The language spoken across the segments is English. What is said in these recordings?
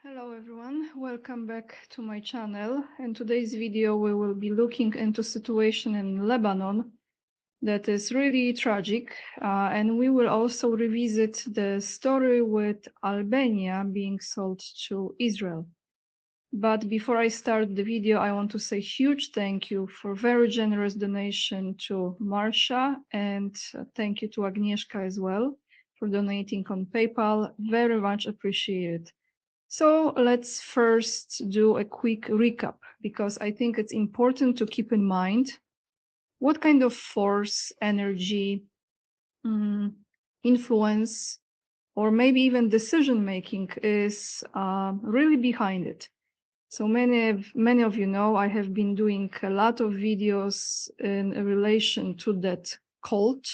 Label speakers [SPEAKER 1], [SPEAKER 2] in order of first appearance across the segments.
[SPEAKER 1] Hello everyone, welcome back to my channel. In today's video we will be looking into situation in Lebanon that is really tragic, and we will also revisit the story with Albania being sold to Israel. But before I start the video, I want to say huge thank you for very generous donation to Marsha, and thank you to Agnieszka as well for donating on PayPal. Very much appreciated. So let's first do a quick recap, because I think it's important to keep in mind what kind of force, energy, influence, or maybe even decision making is really behind it. So many of you know I have been doing a lot of videos in relation to that cult.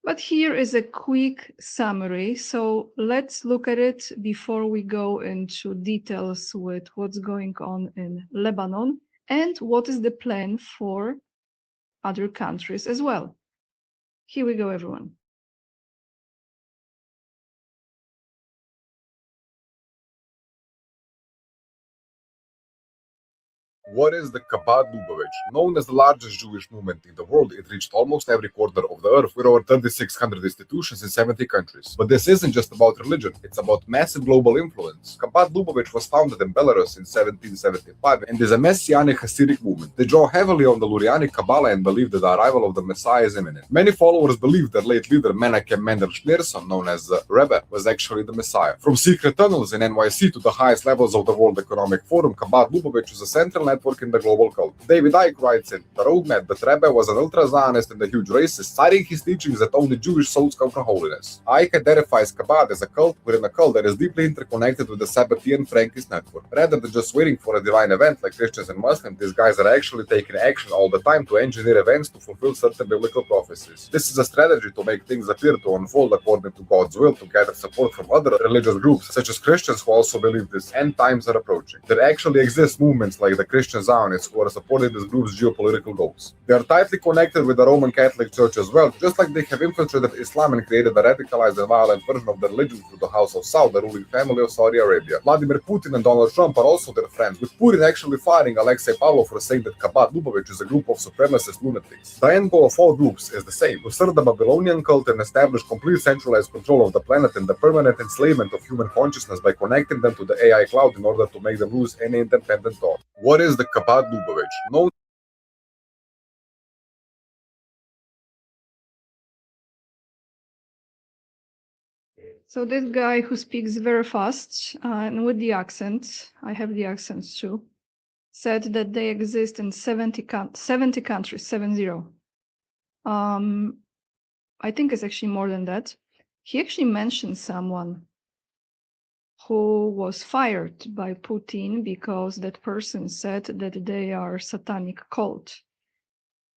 [SPEAKER 1] But here is a quick summary. So let's look at it before we go into details with what's going on in Lebanon and what is the plan for other countries as well. Here we go, everyone.
[SPEAKER 2] What is the Chabad Lubavitch? Known as the largest Jewish movement in the world, it reached almost every corner of the earth with over 3,600 institutions in 70 countries. But this isn't just about religion, it's about massive global influence. Chabad Lubavitch was founded in Belarus in 1775 and is a messianic Hasidic movement. They draw heavily on the Lurianic Kabbalah and believe that the arrival of the Messiah is imminent. Many followers believe that late leader Menachem Mendel Schneerson, known as the Rebbe, was actually the Messiah. From secret tunnels in NYC to the highest levels of the World Economic Forum, Chabad Lubavitch is a central network in the global cult. David Icke writes in The Roadmap that Rebbe was an ultra-Zionist and a huge racist, citing his teachings that only Jewish souls come from holiness. Icke identifies Chabad as a cult within a cult that is deeply interconnected with the Sabbatean Frankist network. Rather than just waiting for a divine event like Christians and Muslims, these guys are actually taking action all the time to engineer events to fulfill certain biblical prophecies. This is a strategy to make things appear to unfold according to God's will, to gather support from other religious groups, such as Christians who also believe these end times are approaching. There actually exist movements like the Christian Zionists who are supporting this group's geopolitical goals. They are tightly connected with the Roman Catholic Church as well, just like they have infiltrated Islam and created a radicalized and violent version of the religion through the House of Saud, the ruling family of Saudi Arabia. Vladimir Putin and Donald Trump are also their friends, with Putin actually firing Alexei Pavlov for saying that Chabad Lubavitch is a group of supremacist lunatics. The end goal of all groups is the same: to serve the Babylonian cult and establish complete centralized control of the planet and the permanent enslavement of human consciousness by connecting them to the AI cloud in order to make them lose any independent thought. What is the Chabad Lubavitch? Known
[SPEAKER 1] So this guy who speaks very fast and with the accent, I have the accents too, said that they exist in 70 countries, 70. I think it's actually more than that. He actually mentioned someone who was fired by Putin because that person said that they are satanic cult.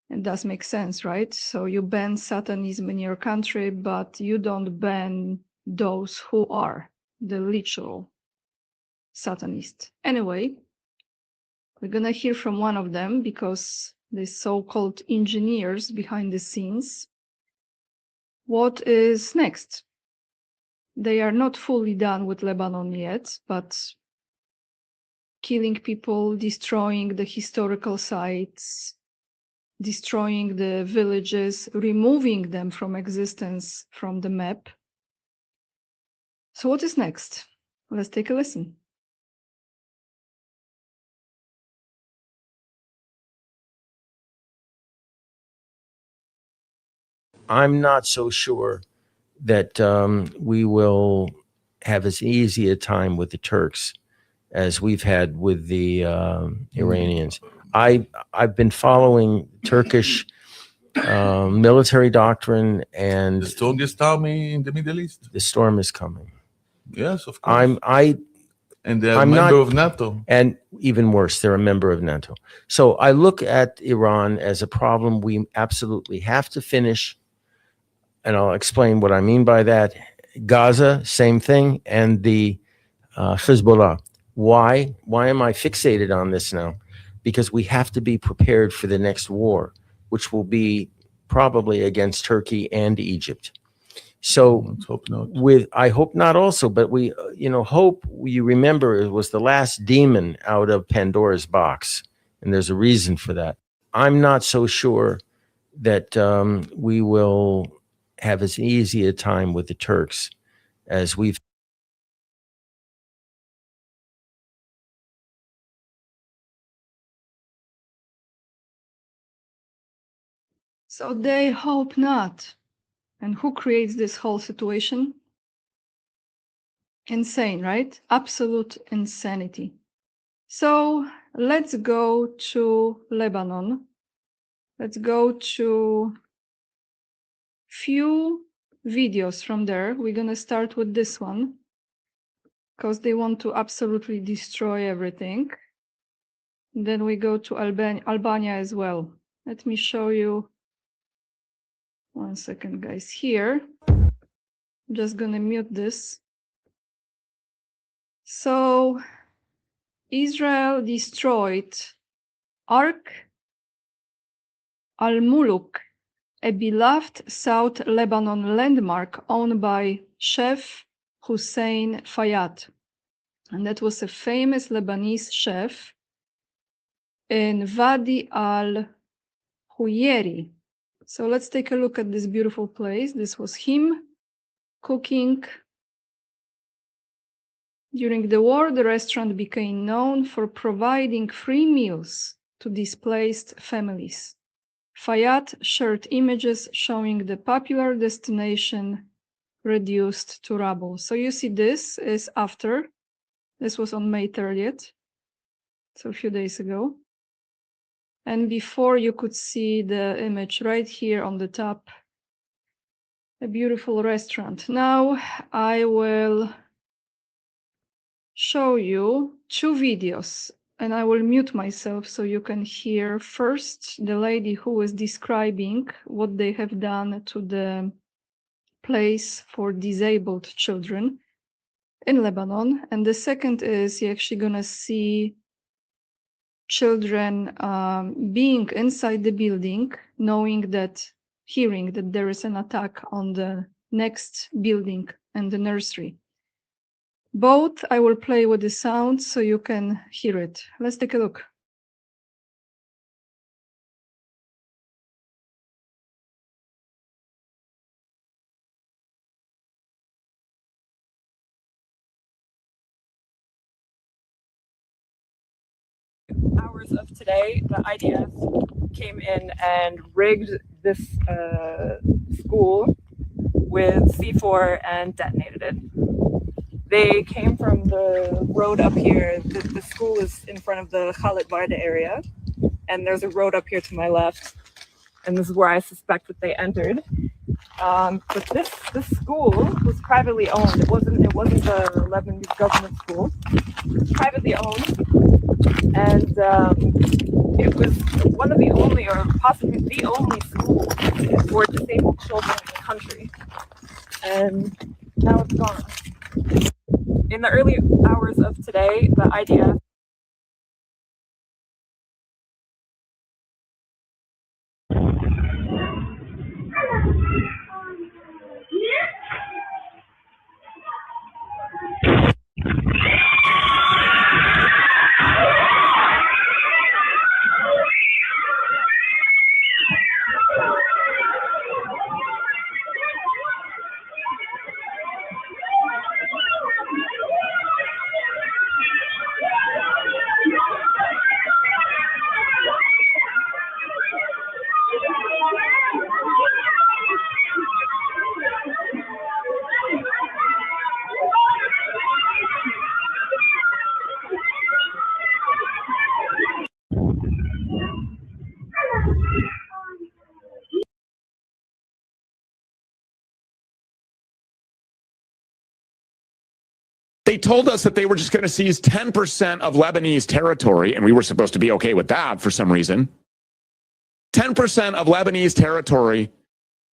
[SPEAKER 1] It does make sense, right? So you ban Satanism in your country, but you don't ban those who are the literal Satanists. Anyway, we're gonna hear from one of them, because the so-called engineers behind the scenes. What is next? They are not fully done with Lebanon yet, but killing people, destroying the historical sites, destroying the villages, removing them from existence from the map. So what is next? Let's take a listen.
[SPEAKER 3] I'm not so sure that we will have as easy a time with the Turks as we've had with the Iranians. I've been following Turkish military doctrine, and
[SPEAKER 4] The strongest army in the Middle East.
[SPEAKER 3] the storm is coming.
[SPEAKER 4] Yes, of course. And they're a
[SPEAKER 3] I'm
[SPEAKER 4] member
[SPEAKER 3] not-
[SPEAKER 4] of NATO.
[SPEAKER 3] And even worse, they're a member of NATO. So I look at Iran as a problem we absolutely have to finish. And I'll explain what I mean by that. Gaza, same thing, and the Hezbollah. Why? Why am I fixated on this now? Because we have to be prepared for the next war, which will be probably against Turkey and Egypt. So
[SPEAKER 4] Let's hope not.
[SPEAKER 3] I hope not also, but we, hope, you remember, it was the last demon out of Pandora's box. And there's a reason for that. I'm not so sure that we will have as easy a time with the Turks as we've.
[SPEAKER 1] So they hope not. And who creates this whole situation? Insane, right? Absolute insanity. So let's go to Lebanon. Let's go to few videos from there. We're going to start with this one because they want to absolutely destroy everything. Then we go to Albania as well. Let me show you. 1 second, guys. Here, I'm just going to mute this. So Israel destroyed Ark al-Muluk, a beloved South Lebanon landmark owned by Chef Hussein Fayyad. And that was a famous Lebanese chef in Wadi al-Huyeri. So let's take a look at this beautiful place. This was him cooking. During the war, the restaurant became known for providing free meals to displaced families. Fayyad shared images showing the popular destination reduced to rubble. So you see this is after. This was on May 30th, so a few days ago. And before, you could see the image right here on the top, a beautiful restaurant. Now I will show you two videos, and I will mute myself so you can hear first the lady who was describing what they have done to the place for disabled children in Lebanon. And the second is you're actually gonna see children being inside the building, hearing that there is an attack on the next building and the nursery. Both I will play with the sound so you can hear it. Let's take a look.
[SPEAKER 5] Hours of today, the IDF came in and rigged this school with C4 and detonated it. They came from the road up here. The school is in front of the Khalid Varda area, and there's a road up here to my left, and this is where I suspect that they entered. But this school was privately owned. It wasn't the Lebanese government school. It was privately owned, and it was one of the only, or possibly the only, school for disabled children in the country. And now it's gone. In the early hours of today, the IDF
[SPEAKER 6] They told us that they were just going to seize 10% of Lebanese territory, and we were supposed to be okay with that for some reason. 10% of Lebanese territory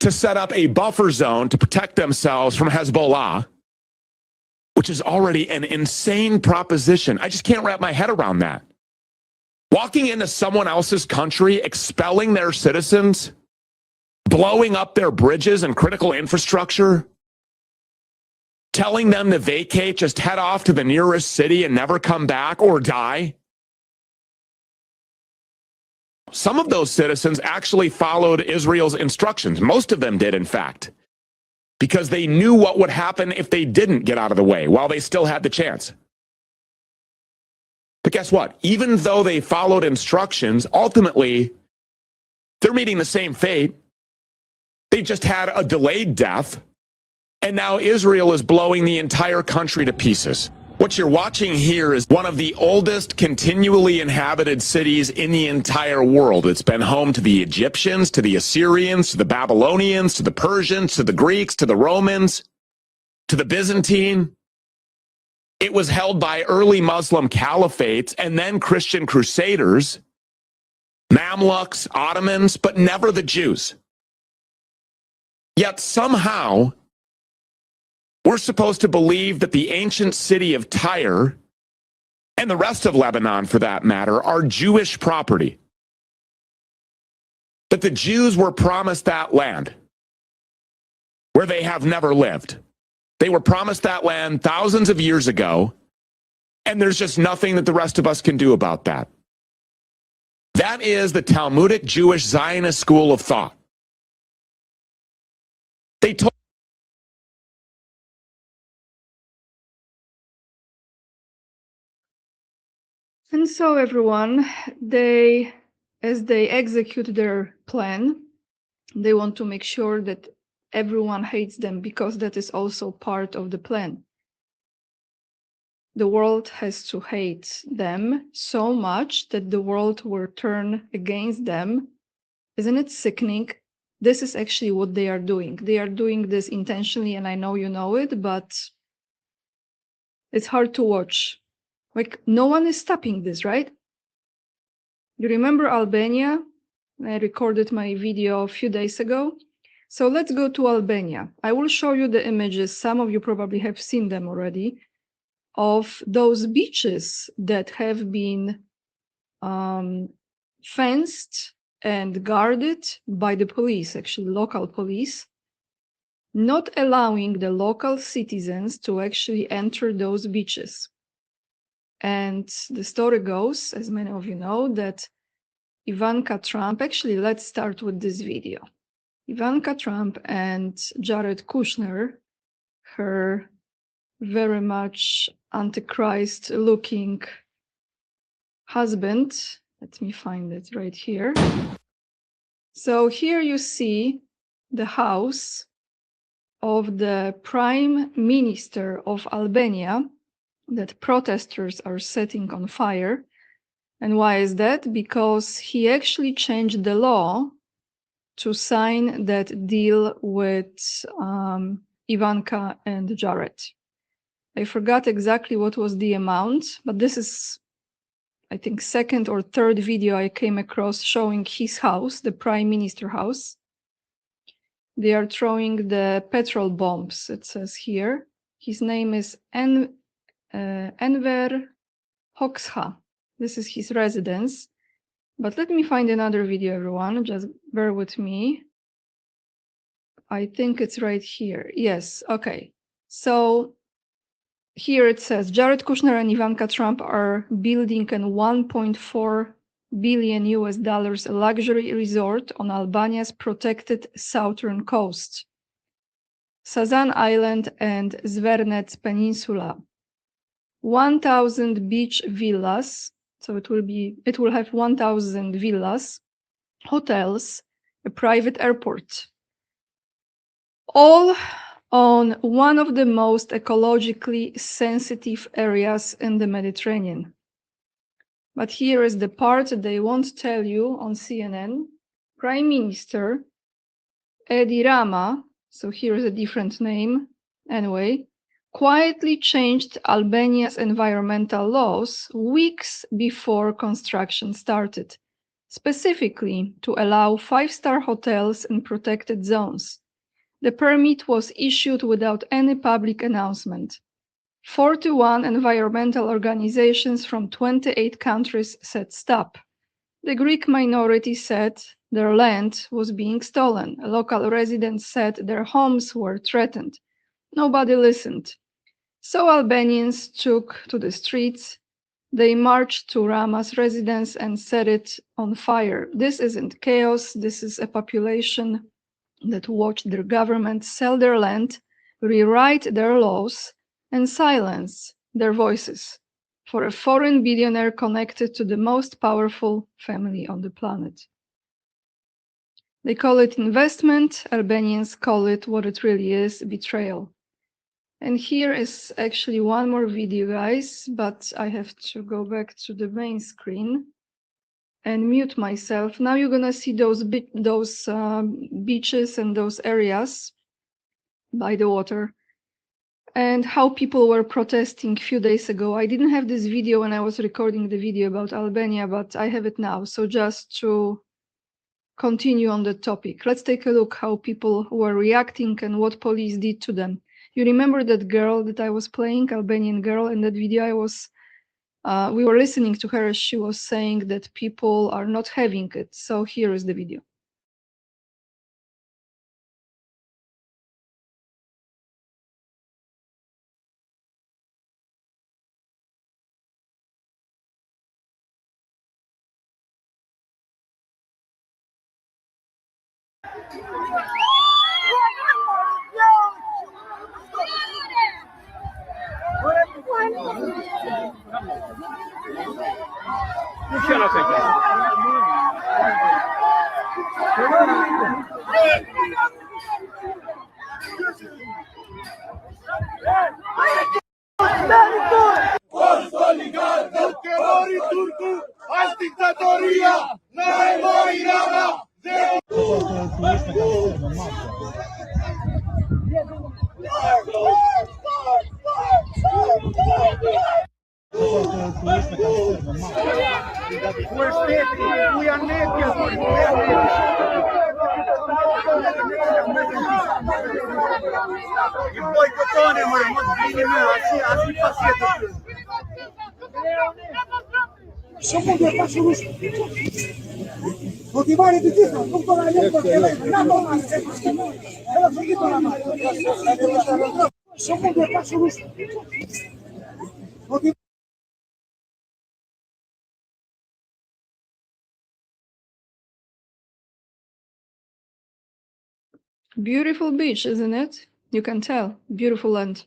[SPEAKER 6] to set up a buffer zone to protect themselves from Hezbollah, which is already an insane proposition. I just can't wrap my head around that. Walking into someone else's country, expelling their citizens, blowing up their bridges and critical infrastructure, telling them to vacate, just head off to the nearest city and never come back or die. Some of those citizens actually followed Israel's instructions. Most of them did, in fact, because they knew what would happen if they didn't get out of the way while they still had the chance. But guess what? Even though they followed instructions, ultimately, they're meeting the same fate. They just had a delayed death, and now Israel is blowing the entire country to pieces. What you're watching here is one of the oldest continually inhabited cities in the entire world. It's been home to the Egyptians, to the Assyrians, to the Babylonians, to the Persians, to the Greeks, to the Romans, to the Byzantine. It was held by early Muslim caliphates and then Christian crusaders, Mamluks, Ottomans, but never the Jews. Yet somehow, we're supposed to believe that the ancient city of Tyre, and the rest of Lebanon for that matter, are Jewish property. That the Jews were promised that land where they have never lived. They were promised that land thousands of years ago, and there's just nothing that the rest of us can do about that. That is the Talmudic Jewish Zionist school of thought. They told
[SPEAKER 1] And so everyone, as they execute their plan, they want to make sure that everyone hates them, because that is also part of the plan. The world has to hate them so much that the world will turn against them. Isn't it sickening? This is actually what they are doing. They are doing this intentionally, and I know you know it, but it's hard to watch. Like, no one is stopping this, right? You remember Albania? I recorded my video a few days ago. So let's go to Albania. I will show you the images. Some of you probably have seen them already, of those beaches that have been fenced and guarded by the police, actually local police, not allowing the local citizens to actually enter those beaches. And the story goes, as many of you know, that Ivanka Trump, actually, let's start with this video. Ivanka Trump and Jared Kushner, her very much antichrist-looking husband, let me find it right here. So here you see the house of the Prime Minister of Albania that protesters are setting on fire. And why is that? Because he actually changed the law to sign that deal with Ivanka and Jared. I forgot exactly what was the amount, but this is, I think, second or third video I came across showing his house, the Prime Minister house. They are throwing the petrol bombs, it says here. His name is Enver Hoxha. This is his residence. But let me find another video, everyone. Just bear with me. I think it's right here. Yes, okay. So here it says, Jared Kushner and Ivanka Trump are building a $1.4 billion luxury resort on Albania's protected southern coast, Sazan Island and Zvernets Peninsula. 1,000 beach villas, so it will have 1,000 villas, hotels, a private airport, all on one of the most ecologically sensitive areas in the Mediterranean. But here is the part that they won't tell you on CNN. Prime Minister Edi Rama, so here is a different name, anyway, quietly changed Albania's environmental laws weeks before construction started, specifically to allow five-star hotels in protected zones. The permit was issued without any public announcement. 41 environmental organizations from 28 countries said stop. The Greek minority said their land was being stolen. Local residents said their homes were threatened. Nobody listened. So Albanians took to the streets. They marched to Rama's residence and set it on fire. This isn't chaos. This is a population that watched their government sell their land, rewrite their laws, and silence their voices for a foreign billionaire connected to the most powerful family on the planet. They call it investment. Albanians call it what it really is, betrayal. And here is actually one more video, guys, but I have to go back to the main screen and mute myself. Now you're gonna see those beaches and those areas by the water and how people were protesting a few days ago. I didn't have this video when I was recording the video about Albania, but I have it now. So just to continue on the topic, let's take a look how people were reacting and what police did to them. You remember that girl that I was playing, Albanian girl, in that video we were listening to her as she was saying that people are not having it. So here is the video. Beautiful beach, isn't it? You can tell, beautiful land.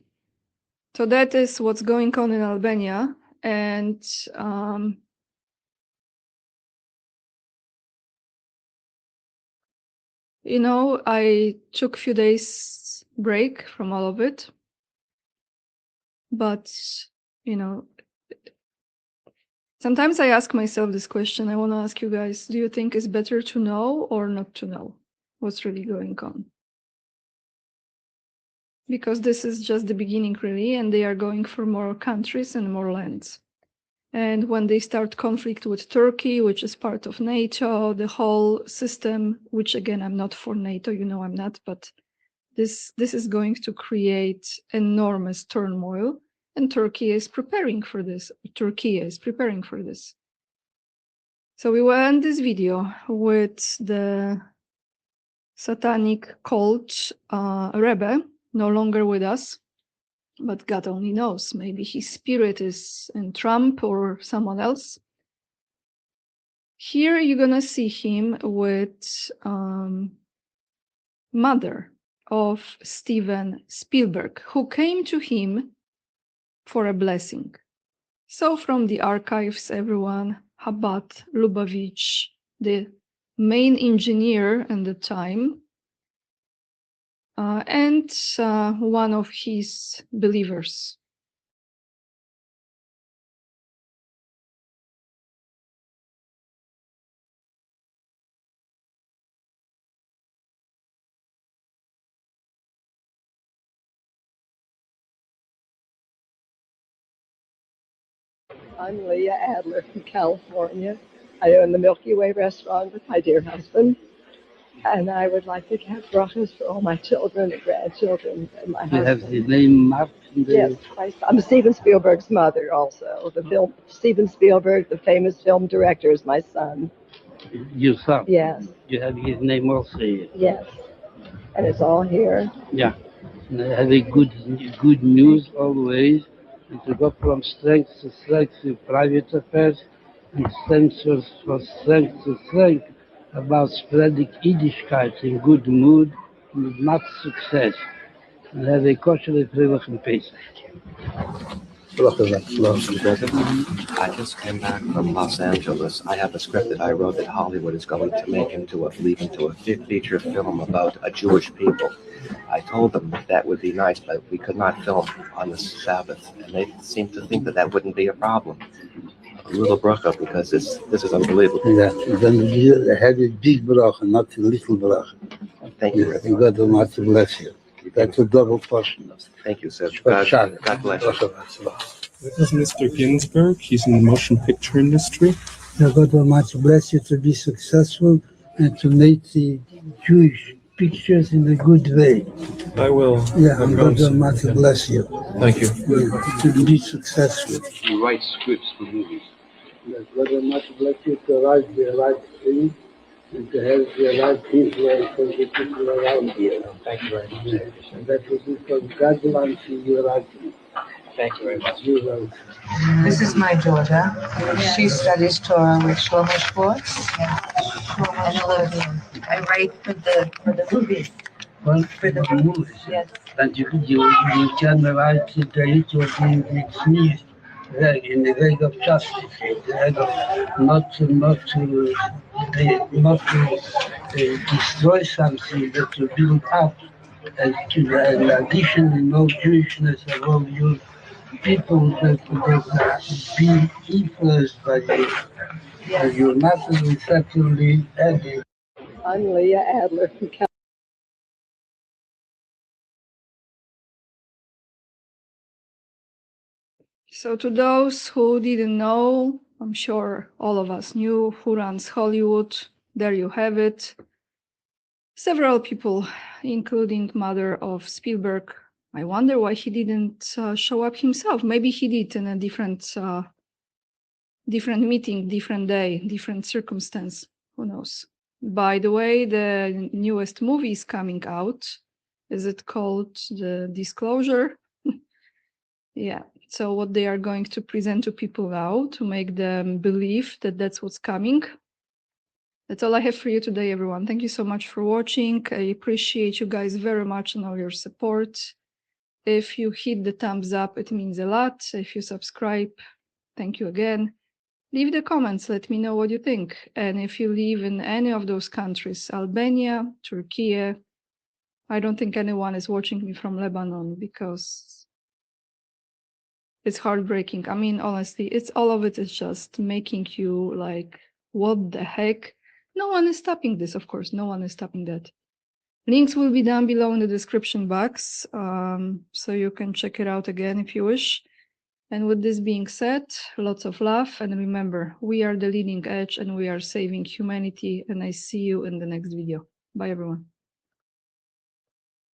[SPEAKER 1] So that is what's going on in Albania. And you know, I took a few days break from all of it. But, you know, sometimes I ask myself this question. I want to ask you guys, do you think it's better to know or not to know what's really going on? Because this is just the beginning, really, and they are going for more countries and more lands. And when they start conflict with Turkey, which is part of NATO, the whole system, which again, I'm not for NATO, you know I'm not, but this is going to create enormous turmoil, and Turkey is preparing for this. Turkey is preparing for this. So we will end this video with the satanic cult Rebbe, no longer with us, but God only knows. Maybe his spirit is in Trump or someone else. Here you're gonna see him with mother of Steven Spielberg, who came to him for a blessing. So from the archives, everyone, Chabad Lubavitch, the main engineer at the time, and one of his believers.
[SPEAKER 7] I'm Leah Adler from California. I own the Milky Way restaurant with my dear husband. And I would like to have brachas for all my children and grandchildren and my husband.
[SPEAKER 8] You have the name marked?
[SPEAKER 7] Yes, I'm Steven Spielberg's mother also. Steven Spielberg, the famous film director, is my son.
[SPEAKER 8] Your son?
[SPEAKER 7] Yes.
[SPEAKER 8] You have his name also here?
[SPEAKER 7] Yes. And it's all here.
[SPEAKER 8] Yeah. And having good news always, and to go from strength to strength in private affairs, and strength for strength to strength about spreading Yiddishkeit in good mood with much success. And have a kosher Freilich and Pesach.
[SPEAKER 9] Mr. President, I just came back from Los Angeles. I have a script that I wrote that Hollywood is going to lead into a feature film about a Jewish people. I told them that would be nice, but we could not film on the Sabbath, and they seemed to think that wouldn't be a problem. A little bracha, because this is unbelievable.
[SPEAKER 8] Yeah, then you have a big bracha, not a little bracha.
[SPEAKER 9] Thank you,
[SPEAKER 8] Yes, and God Almighty bless you. That's a double portion.
[SPEAKER 9] Thank you, sir. God bless you.
[SPEAKER 10] This is Mr. Ginsburg. He's in the motion picture industry.
[SPEAKER 8] Now God Almighty bless you to be successful and to make the Jewish pictures in a good way.
[SPEAKER 10] I will.
[SPEAKER 8] Yeah, and God Almighty bless you.
[SPEAKER 10] Thank you.
[SPEAKER 8] Yeah, to be successful.
[SPEAKER 9] You write scripts for movies.
[SPEAKER 8] God Almighty bless you to write the right thing and to have the right influence on the people around you.
[SPEAKER 9] Thank you very much.
[SPEAKER 8] And that will be from God Almighty your writing.
[SPEAKER 9] Thank you very much.
[SPEAKER 8] You're welcome.
[SPEAKER 11] This is my daughter. She studies Torah with Shlomo Schwartz. I write for the movies.
[SPEAKER 8] Well, for the movies.
[SPEAKER 11] Yes.
[SPEAKER 8] And you can write the little in the way of justice, in the way of not to destroy something, but to build up. And to an addition in all Jewishness of all your people that be influenced by you. And your mother will certainly add it. I'm Leah Adler from California.
[SPEAKER 1] So to those who didn't know, I'm sure all of us knew who runs Hollywood. There you have it. Several people, including mother of Spielberg. I wonder why he didn't show up himself. Maybe he did in a different meeting, different day, different circumstance. Who knows? By the way, the newest movie is coming out. Is it called The Disclosure? Yeah. So what they are going to present to people now to make them believe that that's what's coming. That's all I have for you today, everyone. Thank you so much for watching. I appreciate you guys very much and all your support. If you hit the thumbs up, it means a lot. If you subscribe, thank you again. Leave the comments, let me know what you think. And if you live in any of those countries, Albania, Turkey, I don't think anyone is watching me from Lebanon because it's heartbreaking. I mean, honestly, it's all of it is just making you like, what the heck? No one is stopping this, of course. No one is stopping that. Links will be down below in the description box, so you can check it out again if you wish. And with this being said, lots of love. And remember, we are the leading edge and we are saving humanity. And I see you in the next video. Bye, everyone.